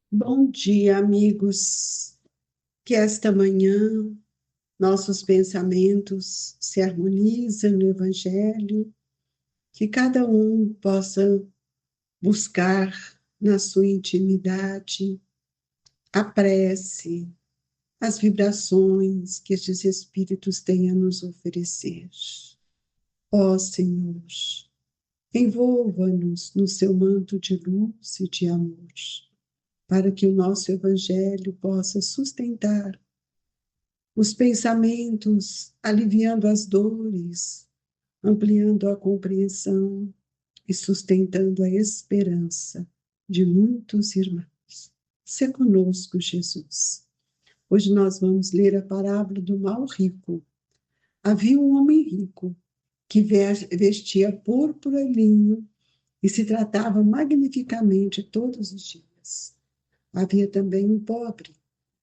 Bom dia, amigos. Que esta manhã nossos pensamentos se harmonizem no Evangelho, que cada um possa buscar na sua intimidade a prece, as vibrações que estes Espíritos têm a nos oferecer. Ó Senhor, envolva-nos no seu manto de luz e de amor, para que o nosso Evangelho possa sustentar os pensamentos, aliviando as dores, ampliando a compreensão e sustentando a esperança de muitos irmãos. Se conosco, Jesus. Hoje nós vamos ler a parábola do mal rico. Havia um homem rico que vestia púrpura e linho e se tratava magnificamente todos os dias. Havia também um pobre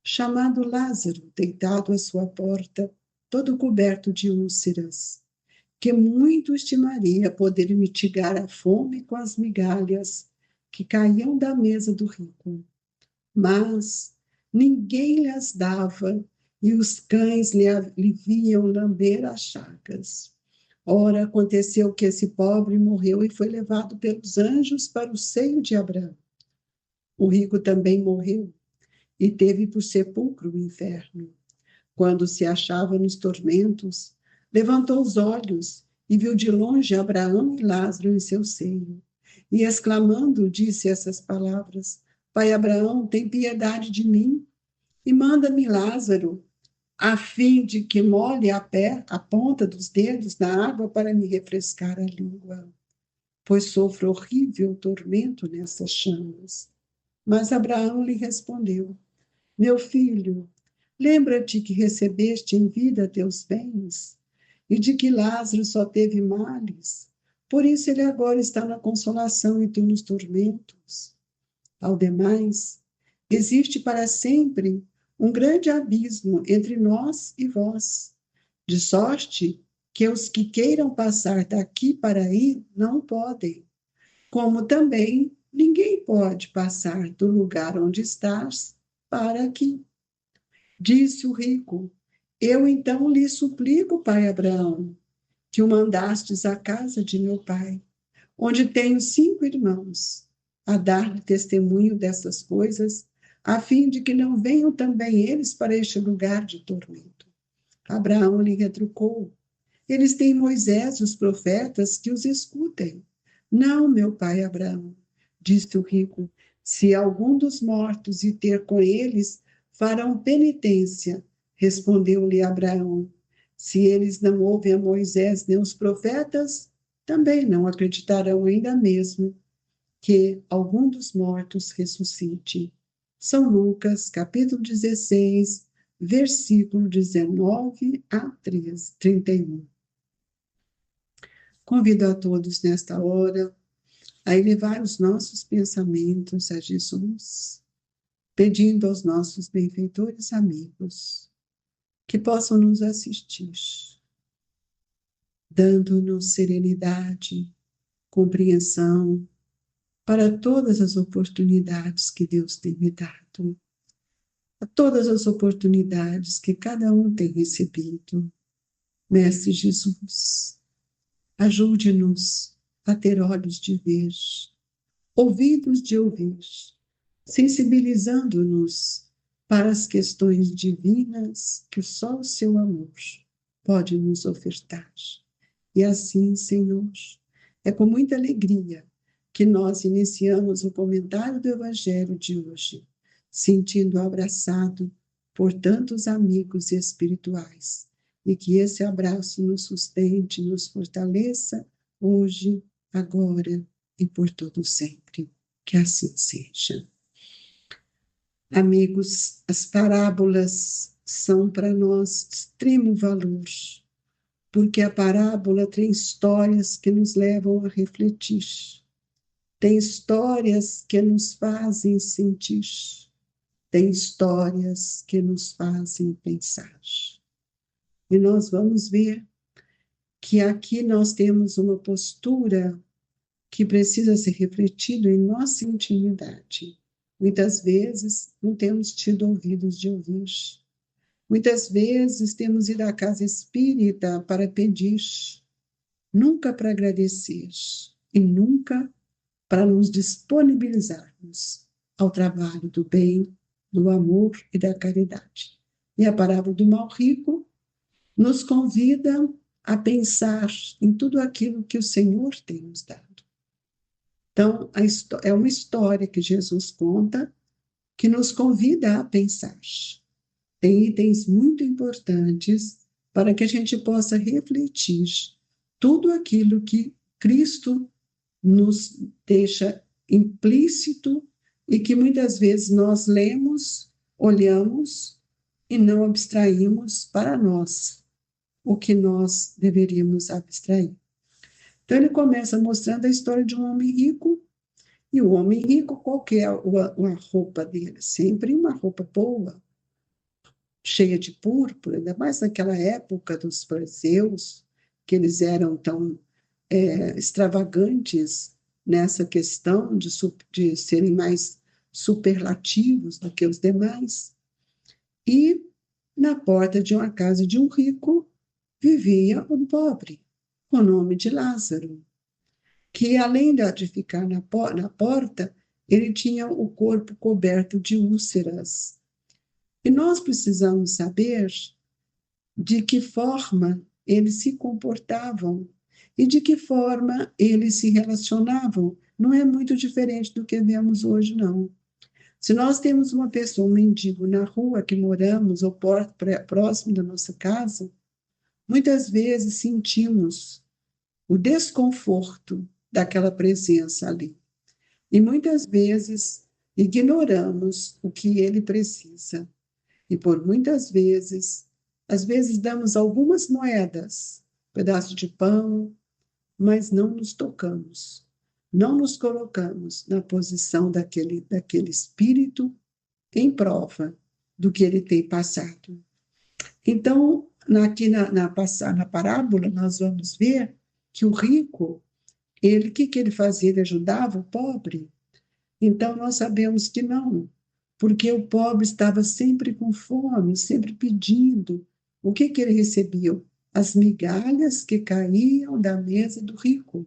chamado Lázaro, deitado à sua porta, todo coberto de úlceras, que muito estimaria poder mitigar a fome com as migalhas que caíam da mesa do rico. Mas ninguém lhes dava, e os cães lhe viam lamber as chagas. Ora, aconteceu que esse pobre morreu e foi levado pelos anjos para o seio de Abraão. O rico também morreu e teve por sepulcro o inferno. Quando se achava nos tormentos, levantou os olhos e viu de longe Abraão e Lázaro em seu seio. E exclamando, disse essas palavras: Pai Abraão, tem piedade de mim e manda-me Lázaro, a fim de que molhe a ponta dos dedos na água para me refrescar a língua, pois sofro horrível tormento nessas chamas. Mas Abraão lhe respondeu: Meu filho, lembra-te que recebeste em vida teus bens e de que Lázaro só teve males. Por isso ele agora está na consolação e tu nos tormentos. Ao demais, existe para sempre um grande abismo entre nós e vós, de sorte que os que queiram passar daqui para aí não podem, como também ninguém pode passar do lugar onde estás para aqui. Disse o rico: Eu então lhe suplico, pai Abraão, que o mandastes à casa de meu pai, onde tenho 5 irmãos, a dar-lhe testemunho dessas coisas, a fim de que não venham também eles para este lugar de tormento. Abraão lhe retrucou: Eles têm Moisés e os profetas que os escutem. Não, meu pai Abraão, disse o rico, se algum dos mortos e ter com eles, farão penitência. Respondeu-lhe Abraão: Se eles não ouvem a Moisés nem os profetas, também não acreditarão ainda mesmo que algum dos mortos ressuscite. São Lucas, capítulo 16, versículo 19 a 31. Convido a todos nesta hora a elevar os nossos pensamentos a Jesus, pedindo aos nossos benfeitores amigos que possam nos assistir, dando-nos serenidade, compreensão para todas as oportunidades que Deus tem me dado, a todas as oportunidades que cada um tem recebido. Mestre Jesus, ajude-nos a ter olhos de ver, ouvidos de ouvir, sensibilizando-nos para as questões divinas que só o seu amor pode nos ofertar. E assim, Senhor, é com muita alegria que nós iniciamos o comentário do Evangelho de hoje, sentindo abraçado por tantos amigos espirituais, e que esse abraço nos sustente, nos fortaleça hoje, agora e por todo sempre. Que assim seja. Amigos, as parábolas são para nós de extremo valor, porque a parábola tem histórias que nos levam a refletir, tem histórias que nos fazem sentir, tem histórias que nos fazem pensar. E nós vamos ver que aqui nós temos uma postura que precisa ser refletida em nossa intimidade. Muitas vezes não temos tido ouvidos de ouvir. Muitas vezes temos ido à casa espírita para pedir, nunca para agradecer e nunca para nos disponibilizarmos ao trabalho do bem, do amor e da caridade. E a parábola do mal rico nos convida a pensar em tudo aquilo que o Senhor tem nos dado. Então, é uma história que Jesus conta que nos convida a pensar. Tem itens muito importantes para que a gente possa refletir tudo aquilo que Cristo nos deixa implícito e que muitas vezes nós lemos, olhamos e não abstraímos para nós o que nós deveríamos abstrair. Então, ele começa mostrando a história de um homem rico, e o homem rico, qual que é a roupa dele? Sempre uma roupa boa, cheia de púrpura, ainda mais naquela época dos fariseus, que eles eram tão extravagantes nessa questão de serem mais superlativos do que os demais. E na porta de uma casa de um rico vivia um pobre, com o nome de Lázaro, que além de ficar na porta, ele tinha o corpo coberto de úlceras. E nós precisamos saber de que forma eles se comportavam e de que forma eles se relacionavam. Não é muito diferente do que vemos hoje, não. Se nós temos uma pessoa, um mendigo na rua que moramos ou próximo da nossa casa, muitas vezes sentimos o desconforto daquela presença ali. E muitas vezes ignoramos o que ele precisa. E por muitas vezes, às vezes damos algumas moedas, pedaço de pão, mas não nos tocamos, não nos colocamos na posição daquele espírito em prova do que ele tem passado. Então, aqui na parábola, nós vamos ver que o rico, o que ele fazia? Ele ajudava o pobre? Então, nós sabemos que não, porque o pobre estava sempre com fome, sempre pedindo. O que ele recebia? As migalhas que caíam da mesa do rico,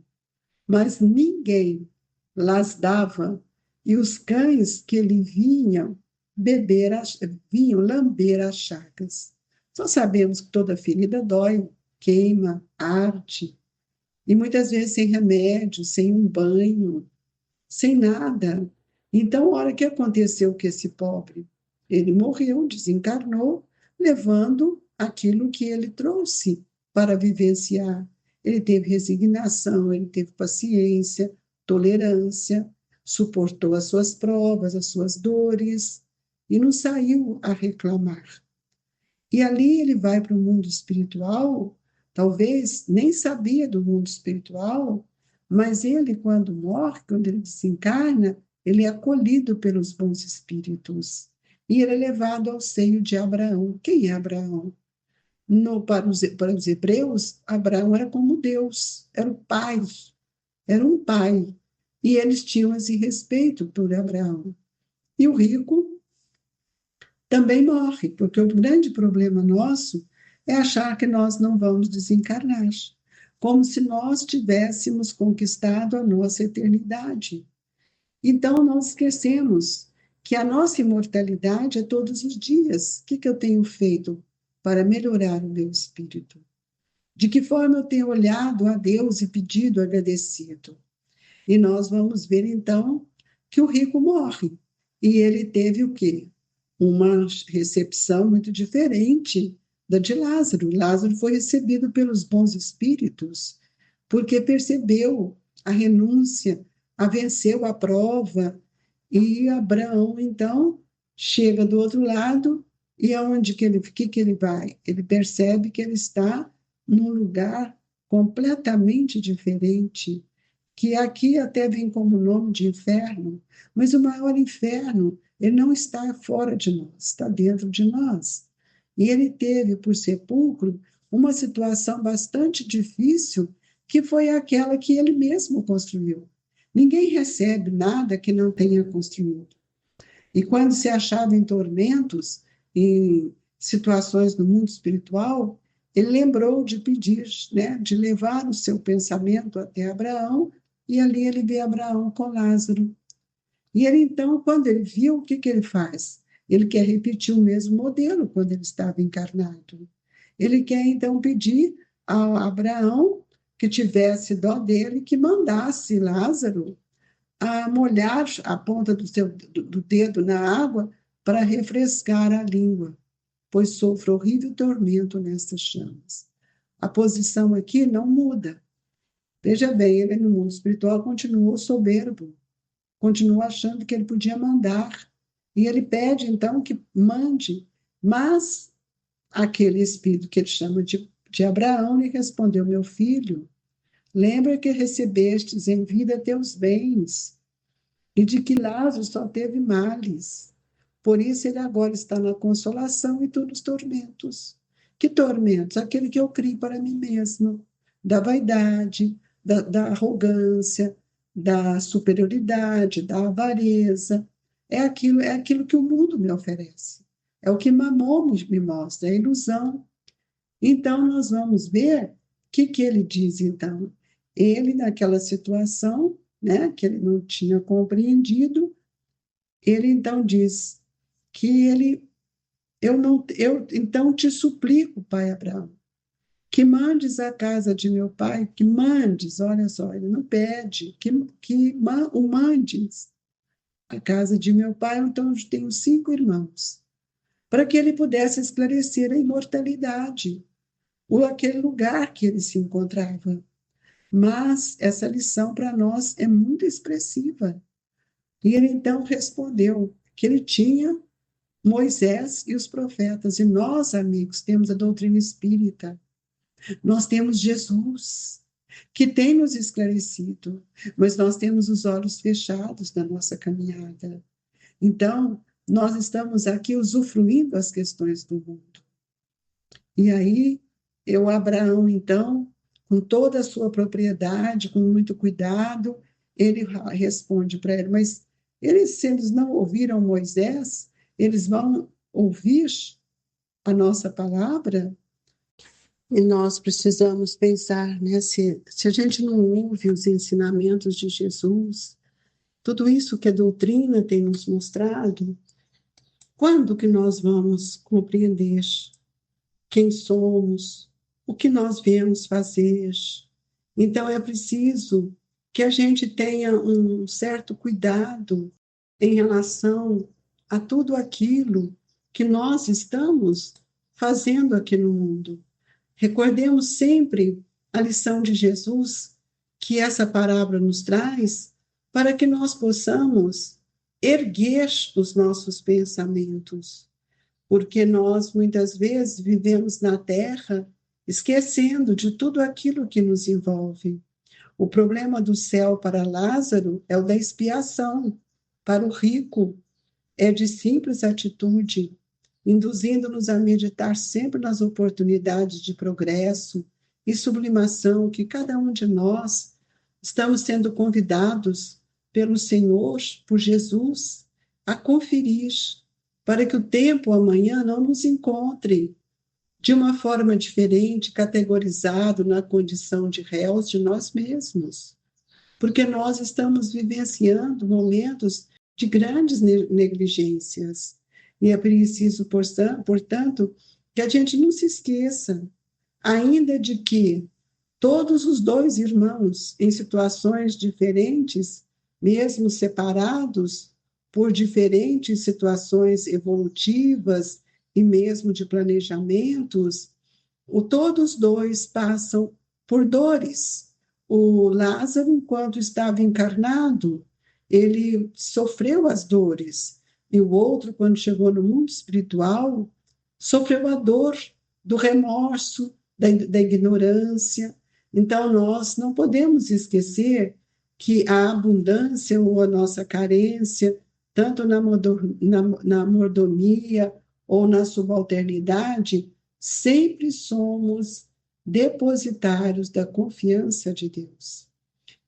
mas ninguém las dava, e os cães que ele vinham vinham lamber as chagas. Só sabemos que toda ferida dói, queima, arde, e muitas vezes sem remédio, sem um banho, sem nada. Então, a hora que aconteceu com esse pobre, ele morreu, desencarnou, levando aquilo que ele trouxe para vivenciar. Ele teve resignação, ele teve paciência, tolerância, suportou as suas provas, as suas dores, e não saiu a reclamar. E ali ele vai para o mundo espiritual, talvez nem sabia do mundo espiritual, mas ele, quando morre, quando ele desencarna, ele é acolhido pelos bons espíritos. E ele é levado ao seio de Abraão. Quem é Abraão? Para os hebreus, Abraão era como Deus, era o pai, era um pai. E eles tinham esse respeito por Abraão. E o rico também morre, porque o grande problema nosso é achar que nós não vamos desencarnar, como se nós tivéssemos conquistado a nossa eternidade. Então, nós esquecemos que a nossa imortalidade é todos os dias. O que eu tenho feito para melhorar o meu espírito? De que forma eu tenho olhado a Deus e pedido agradecido? E nós vamos ver, então, que o rico morre. E ele teve o quê? Uma recepção muito diferente da de Lázaro. Lázaro foi recebido pelos bons espíritos, porque percebeu a renúncia, venceu a prova, e Abraão, então, chega do outro lado, e aonde que ele vai? Ele percebe que ele está num lugar completamente diferente, que aqui até vem como nome de inferno, mas o maior inferno, ele não está fora de nós, está dentro de nós. E ele teve por sepulcro uma situação bastante difícil, que foi aquela que ele mesmo construiu. Ninguém recebe nada que não tenha construído. E quando se achava em tormentos, em situações no mundo espiritual, ele lembrou de pedir, né, de levar o seu pensamento até Abraão, e ali ele vê Abraão com Lázaro. E ele, então, quando ele viu, o que que ele faz? Ele quer repetir o mesmo modelo quando ele estava encarnado. Ele quer, então, pedir a Abraão que tivesse dó dele, que mandasse Lázaro a molhar a ponta do dedo na água para refrescar a língua, pois sofro horrível tormento nestas chamas. A posição aqui não muda. Veja bem, ele no mundo espiritual continuou soberbo, continuou achando que ele podia mandar. E ele pede, então, que mande, mas aquele espírito que ele chama de Abraão lhe respondeu: meu filho, lembra que recebestes em vida teus bens, e de que Lázaro só teve males. Por isso ele agora está na consolação e tu nos tormentos. Que tormentos? Aquele que eu crio para mim mesmo, da vaidade, da arrogância, da superioridade, da avareza. É aquilo que o mundo me oferece. É o que Mamon me mostra, é a ilusão. Então, nós vamos ver o que ele diz, então. Ele, naquela situação, né, que ele não tinha compreendido, ele então diz que eu então te suplico, pai Abraão, que mandes a casa de meu pai, que mandes, olha só, ele não pede, o mandes a casa de meu pai, então eu tenho 5 irmãos, para que ele pudesse esclarecer a imortalidade, ou aquele lugar que ele se encontrava. Mas essa lição para nós é muito expressiva. E ele então respondeu que ele tinha Moisés e os profetas. E nós, amigos, temos a doutrina espírita. Nós temos Jesus, que tem nos esclarecido, mas nós temos os olhos fechados na nossa caminhada. Então, nós estamos aqui usufruindo as questões do mundo. E aí, Abraão, então, com toda a sua propriedade, com muito cuidado, ele responde para ele, mas se eles não ouviram Moisés, eles vão ouvir a nossa palavra? E nós precisamos pensar, né, se a gente não ouve os ensinamentos de Jesus, tudo isso que a doutrina tem nos mostrado, quando que nós vamos compreender quem somos, o que nós viemos fazer? Então, é preciso que a gente tenha um certo cuidado em relação a tudo aquilo que nós estamos fazendo aqui no mundo. Recordemos sempre a lição de Jesus que essa parábola nos traz, para que nós possamos erguer os nossos pensamentos, porque nós muitas vezes vivemos na Terra esquecendo de tudo aquilo que nos envolve. O problema do céu para Lázaro é o da expiação, para o rico é de simples atitude, induzindo-nos a meditar sempre nas oportunidades de progresso e sublimação que cada um de nós estamos sendo convidados pelo Senhor, por Jesus, a conferir, para que o tempo amanhã não nos encontre de uma forma diferente, categorizado na condição de réus de nós mesmos, porque nós estamos vivenciando momentos de grandes negligências. E é preciso, portanto, que a gente não se esqueça, ainda de que todos os 2 irmãos, em situações diferentes, mesmo separados por diferentes situações evolutivas e mesmo de planejamentos, todos 2 passam por dores. O Lázaro, enquanto estava encarnado, ele sofreu as dores, e o outro, quando chegou no mundo espiritual, sofreu a dor do remorso, da ignorância. Então, nós não podemos esquecer que a abundância ou a nossa carência, tanto na mordomia ou na subalternidade, sempre somos depositários da confiança de Deus.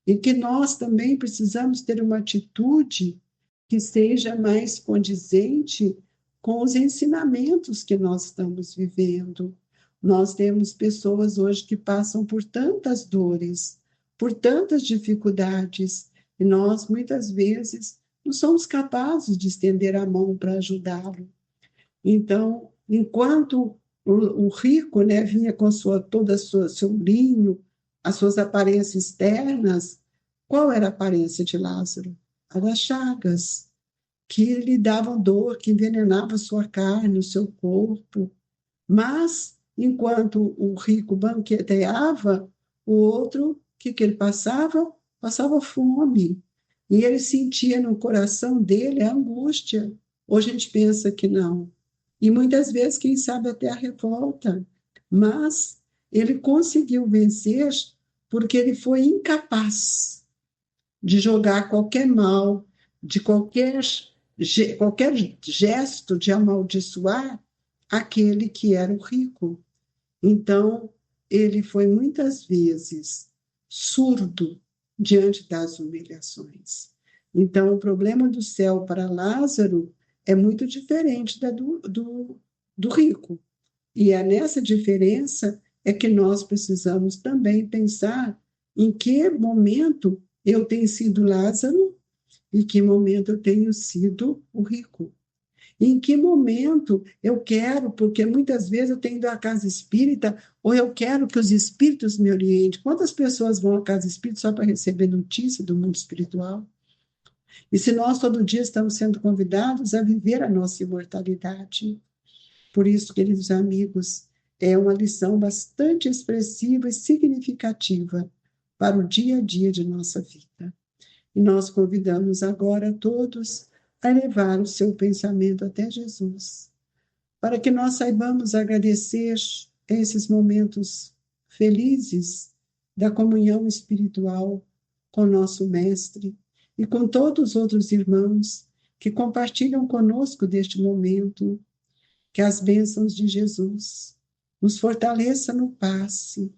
E que nós também precisamos ter uma atitude que seja mais condizente com os ensinamentos que nós estamos vivendo. Nós temos pessoas hoje que passam por tantas dores, por tantas dificuldades, e nós, muitas vezes, não somos capazes de estender a mão para ajudá-lo. Então, enquanto o rico, né, vinha com toda a seu brinho, as suas aparências externas, qual era a aparência de Lázaro? A das chagas, que lhe davam dor, que envenenavam a sua carne, o seu corpo. Mas, enquanto o rico banqueteava, o outro, o que ele passava? Passava fome. E ele sentia no coração dele a angústia. Hoje a gente pensa que não. E muitas vezes, quem sabe, até a revolta. Mas ele conseguiu vencer porque ele foi incapaz de jogar qualquer mal, de qualquer gesto de amaldiçoar aquele que era o rico. Então, ele foi muitas vezes surdo diante das humilhações. Então, o problema do céu para Lázaro é muito diferente do rico. E é nessa diferença é que nós precisamos também pensar em que momento eu tenho sido Lázaro e que momento eu tenho sido o rico. Em que momento eu quero, porque muitas vezes eu tenho ido à casa espírita, ou eu quero que os espíritos me orientem. Quantas pessoas vão à casa espírita só para receber notícia do mundo espiritual? E se nós todo dia estamos sendo convidados a viver a nossa imortalidade? Por isso, queridos amigos, é uma lição bastante expressiva e significativa para o dia a dia de nossa vida. E nós convidamos agora todos a elevar o seu pensamento até Jesus, para que nós saibamos agradecer esses momentos felizes da comunhão espiritual com nosso Mestre e com todos os outros irmãos que compartilham conosco deste momento. Que as bênçãos de Jesus nos fortaleça no passe,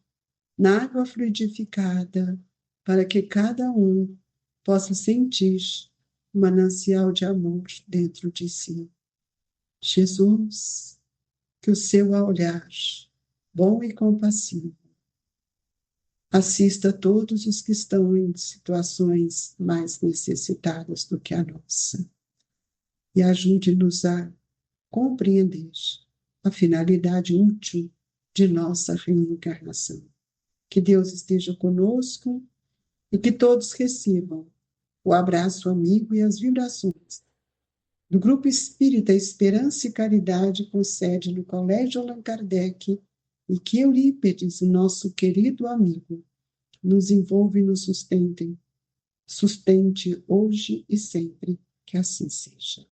na água fluidificada, para que cada um possa sentir um manancial de amor dentro de si. Jesus, que o seu olhar, bom e compassivo, assista a todos os que estão em situações mais necessitadas do que a nossa e ajude-nos a compreender a finalidade útil de nossa reencarnação. Que Deus esteja conosco e que todos recebam o abraço amigo e as vibrações do Grupo Espírita Esperança e Caridade, com sede no Colégio Allan Kardec, e que Eurípides, nosso querido amigo, nos envolva e nos sustente hoje e sempre, que assim seja.